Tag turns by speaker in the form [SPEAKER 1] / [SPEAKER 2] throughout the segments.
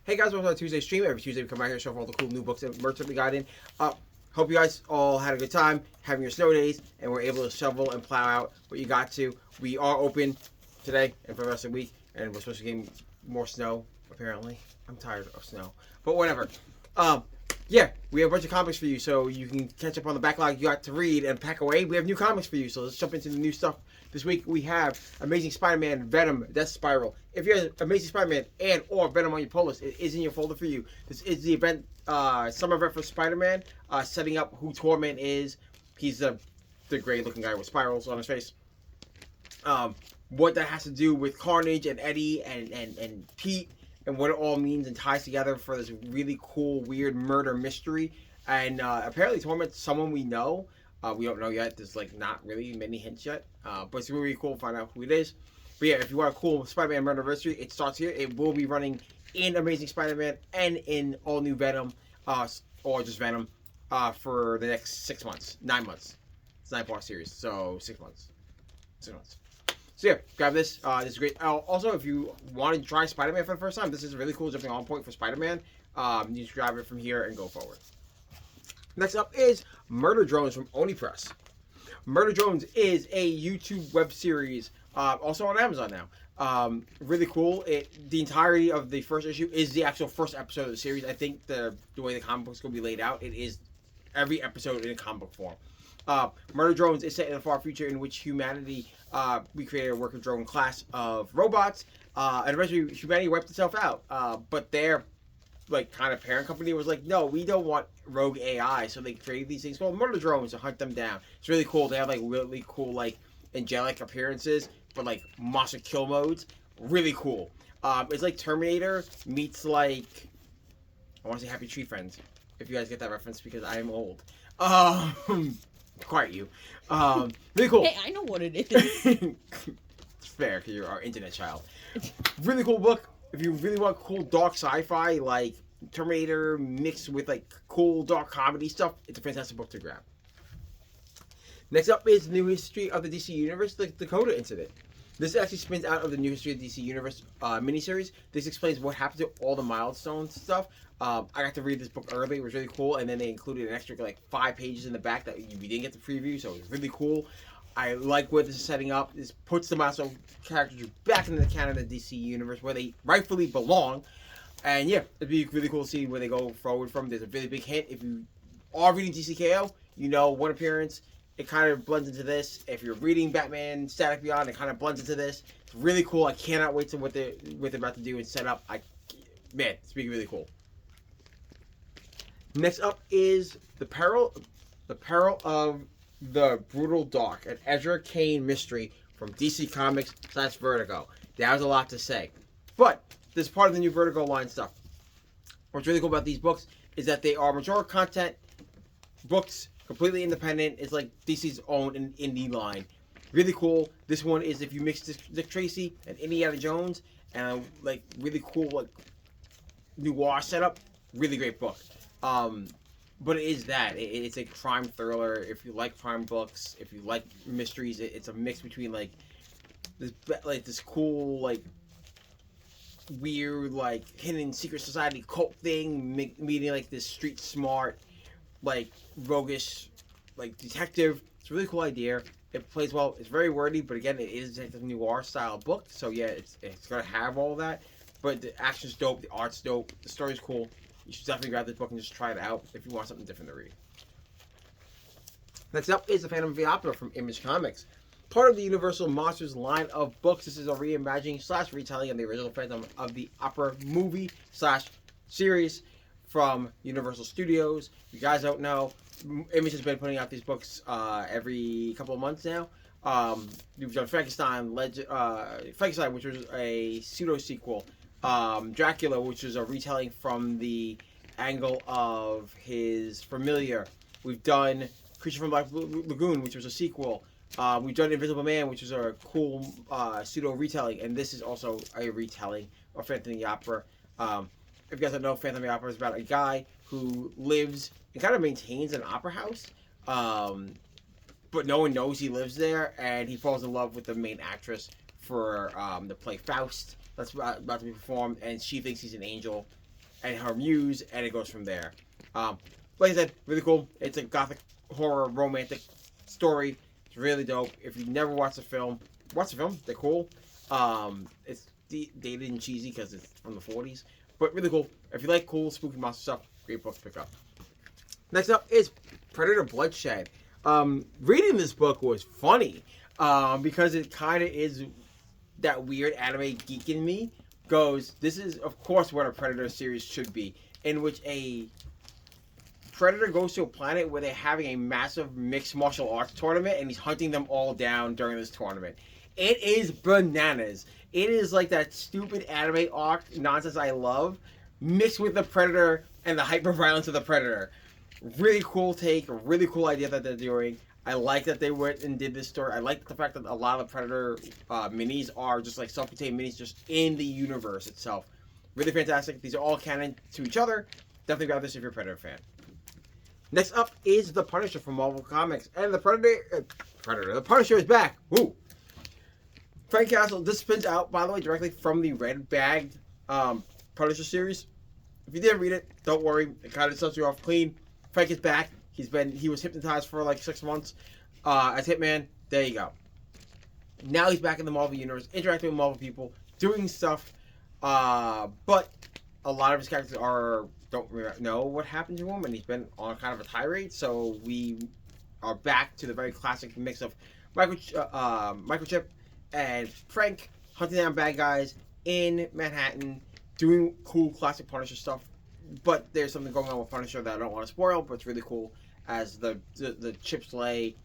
[SPEAKER 1] Hey guys, welcome to Tuesday stream. Every Tuesday we come out here and show off all the cool new books and merch that we got in. Hope you guys all had a good time having your snow days and were able to shovel and plow out what you got to. We are open today and for the rest of the week, and we're supposed to get more snow, apparently. I'm tired of snow, but whatever. Yeah, we have a bunch of comics for you, so you can catch up on the backlog you got to read and pack away. We have new comics for you, so let's jump into the new stuff. This week we have Amazing Spider-Man, Venom, Death Spiral. If you have Amazing Spider-Man and or Venom on your pull list, it is in your folder for you. This is the event, summer event for Spider-Man, setting up who Torment is. He's the gray-looking guy with spirals on his face. What that has to do with Carnage and Eddie and Pete, and what it all means and ties together for this really cool, weird murder mystery. And apparently Torment's someone we know. We don't know yet. There's like not really many hints yet. But it's really cool to find out who it is. But yeah, if you want a cool Spider-Man murder mystery, it starts here. It will be running in Amazing Spider-Man and in all new Venom, or just Venom, for the next 6 months. 9 months. It's a 9-part series, so 6 months. 6 months. So yeah, grab this. This is great. Also, if you want to try Spider-Man for the first time, this is a really cool jumping on point for Spider-Man. You just grab it from here and go forward. Next up is Murder Drones from Oni Press. Murder Drones is a YouTube web series, also on Amazon now. Really cool. The entirety of the first issue is the actual first episode of the series. I think the way the comic book's going to be laid out, it is every episode in a comic book form. Murder Drones is set in a far future in which humanity, we created a worker drone class of robots, and eventually humanity wiped itself out. But their kind of parent company was like, no, we don't want rogue AI, so they created these things called murder drones to hunt them down. It's really cool. They have really cool angelic appearances, but monster kill modes. Really cool. It's like Terminator meets I want to say Happy Tree Friends, if you guys get that reference, because I am old. Quiet you. Really cool.
[SPEAKER 2] Hey, I know what it is.
[SPEAKER 1] It's fair, because you're our internet child. Really cool book. If you really want cool dark sci-fi like Terminator mixed with cool dark comedy stuff, it's a fantastic book to grab. Next up is the new history of the DC Universe, the Dakota incident. This actually spins out of the new history of the DC Universe miniseries. This explains what happened to all the milestone stuff. I got to read this book early. It was really cool, and then they included an extra 5 pages in the back that we didn't get the preview, so it was really cool. I like what this is setting up. This puts the milestone characters back into the canon of the DC Universe where they rightfully belong. And yeah, it'd be really cool to see where they go forward from. There's a really big hint. If you are reading DCKO, you know one appearance. It kind of blends into this. If you're reading Batman Static Beyond, it kind of blends into this. It's really cool. I cannot wait to what they're about to do and set up. Man, it's really cool. Next up is the Peril of the Brutal Dark, an Ezra Kane mystery from DC Comics / Vertigo. That was a lot to say, but this is part of the new Vertigo line stuff. What's really cool about these books is that they are mature content books, completely independent. It's like DC's own indie line. Really cool. This one is if you mix Dick Tracy and Indiana Jones and really cool noir setup. Really great book. But it is that. It's a crime thriller. If you like crime books, if you like mysteries, it's a mix between this cool weird hidden secret society cult thing meeting this street smart roguish detective. It's a really cool idea. It plays well. It's very wordy, but again, it is a noir style book. So yeah, it's gonna have all that. But the action's dope. The art's dope. The story's cool. You should definitely grab this book and just try it out if you want something different to read. Next up is The Phantom of the Opera from Image Comics. Part of the Universal Monsters line of books, this is a reimagining / retelling of the original Phantom of the Opera movie / series from Universal Studios. If you guys don't know, Image has been putting out these books every couple of months now. We've done Frankenstein, Frankenstein, which was a pseudo-sequel. Dracula, which is a retelling from the angle of his familiar. We've done Creature from Black Lagoon, which was a sequel. We've done Invisible Man, which is a cool pseudo retelling, and this is also a retelling of Phantom of the Opera. If you guys don't know, Phantom of the Opera is about a guy who lives and kind of maintains an opera house, but no one knows he lives there, and he falls in love with the main actress for the play Faust that's about to be performed, and she thinks he's an angel, and her muse, and it goes from there. Like I said, really cool. It's a gothic horror romantic story. It's really dope. If you've never watched the film, watch the film. They're cool. It's dated and cheesy because it's from the 40s, but really cool. If you like cool spooky monster stuff, great book to pick up. Next up is Predator Bloodshed. Reading this book was funny because it kind of is that weird anime geek in me goes, this is of course what a Predator series should be, in which a Predator goes to a planet where they're having a massive mixed martial arts tournament and he's hunting them all down during this tournament. It is bananas. It is like that stupid anime arc nonsense I love, mixed with the Predator and the hyper-violence of the Predator. Really cool take, a really cool idea that they're doing. I like that they went and did this story. I like the fact that a lot of Predator minis are just like self-contained minis just in the universe itself. Really fantastic. These are all canon to each other. Definitely grab this if you're a Predator fan. Next up is The Punisher from Marvel Comics. And the The Punisher is back. Woo! Frank Castle, this spins out, by the way, directly from the Red Bag Punisher series. If you didn't read it, don't worry. It kind of sets you off clean. Frank is back. He was hypnotized for like 6 months as Hitman. There you go. Now he's back in the Marvel universe, interacting with Marvel people, doing stuff. But a lot of his characters don't know what happened to him, and he's been on kind of a tirade. So we are back to the very classic mix of Microchip and Frank hunting down bad guys in Manhattan, doing cool classic Punisher stuff. But there's something going on with Punisher that I don't want to spoil, but it's really cool as the chips lay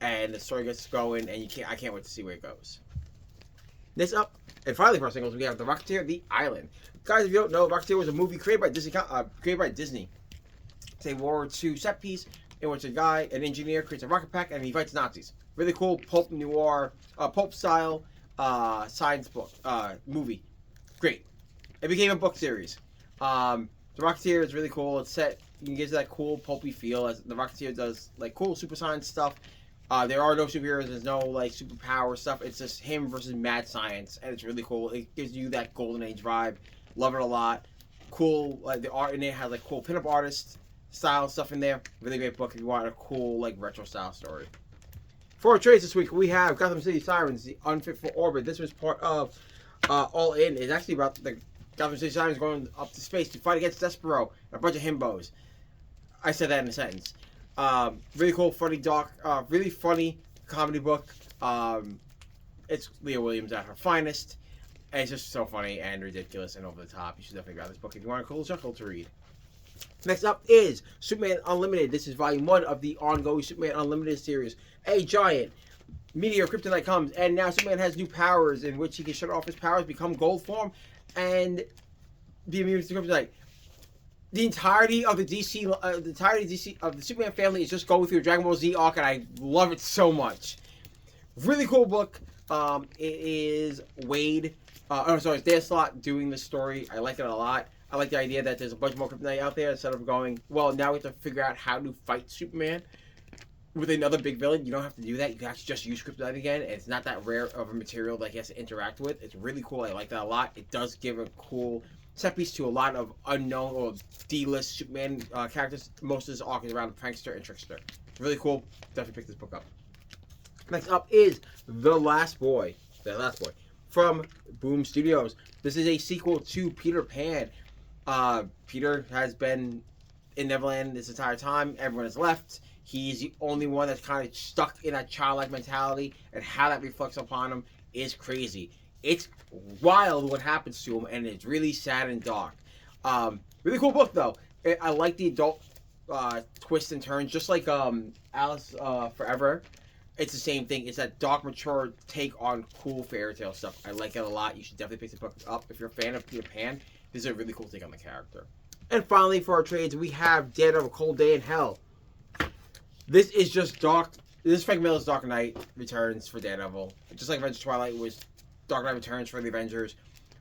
[SPEAKER 1] and the story gets going, and I can't wait to see where it goes. Next up, and finally for our singles, we have The Rocketeer, The Island. Guys, if you don't know, Rocketeer was a movie created by Disney. It's a World War II set piece in which an engineer, creates a rocket pack and he fights Nazis. Really cool pulp noir, pulp style science book movie. Great. It became a book series. The Rocketeer is really cool. It's set, it gives that cool pulpy feel as the Rocketeer does like cool super science stuff. There are no superheroes. There's no like superpower stuff. It's just him versus mad science, and it's really cool. It gives you that golden age vibe. Love it a lot. Cool. Like the art in it has like cool pinup artist style stuff in there. Really great book if you want a cool like retro style story. For our trades this week, we have Gotham City Sirens, Unfit for Orbit. This was part of All In. It's actually about the Gotham City Sirens going up to space to fight against Despero and a bunch of himbos. I said that in a sentence. Really cool, funny really funny comedy book. It's Leah Williams at her finest. And it's just so funny and ridiculous and over the top. You should definitely grab this book if you want a cool chuckle to read. Next up is Superman Unlimited. This is volume 1 of the ongoing Superman Unlimited series. A giant meteor kryptonite comes, and now Superman has new powers in which he can shut off his powers, become gold form, and be immune to kryptonite. The entirety of the DC of the Superman family is just going through a Dragon Ball Z arc, and I love it so much. Really cool book. It is it's Dan Slott doing the story. I like it a lot. I like the idea that there's a bunch more kryptonite out there instead of going, well, now we have to figure out how to fight Superman with another big villain. You don't have to do that. You can actually just use kryptonite again, and it's not that rare of a material that he has to interact with. It's really cool. I like that a lot. It does give a cool set piece to a lot of unknown or D-list Superman characters. Most of this arc is around Prankster and Trickster. It's really cool. Definitely pick this book up. Next up is The Last Boy from Boom Studios. This is a sequel to Peter Pan. Peter has been in Neverland this entire time. Everyone has left. He's the only one that's kind of stuck in that childlike mentality, and how that reflects upon him is crazy. It's wild what happens to him, and it's really sad and dark. Really cool book though. I like the adult twists and turns, just like Alice Forever. It's the same thing. It's that dark, mature take on cool fairy tale stuff. I like it a lot. You should definitely pick the book up if you're a fan of Peter Pan. This is a really cool take on the character. And finally, for our trades, we have Daredevil, Cold Day in Hell. This is just dark. This is Frank Miller's Dark Knight Returns for Daredevil. Just like Avengers Twilight was Dark Knight Returns for the Avengers.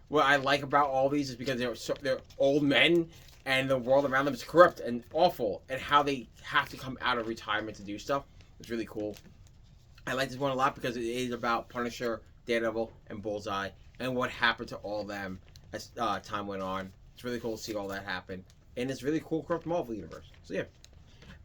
[SPEAKER 1] What I like about all these is because they're old men, and the world around them is corrupt and awful, and how they have to come out of retirement to do stuff. It's really cool. I like this one a lot because it is about Punisher, Daredevil, and Bullseye, and what happened to all of them as time went on. It's really cool to see all that happen in this really cool corrupt Marvel universe. So yeah.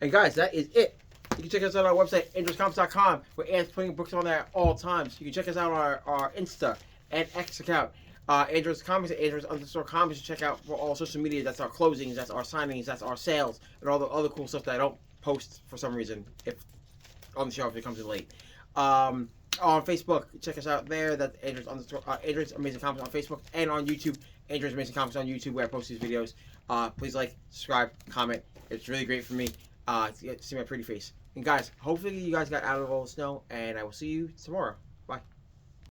[SPEAKER 1] And guys, that is it. You can check us out on our website, androidscomics.com, where Ant's putting books on there at all times. You can check us out on our Insta and X account, Androids Comics at androids_comics. You check out for all social media. That's our closings, that's our signings, that's our sales, and all the other cool stuff that I don't post for some reason if on the show if it comes in late. On Facebook, check us out there. That's Androids Amazing Comics on Facebook, and on YouTube, Androids Amazing Comics on YouTube, where I post these videos. Please like, subscribe, comment. It's really great for me to see my pretty face. And guys, hopefully you guys got out of all the snow, and I will see you tomorrow.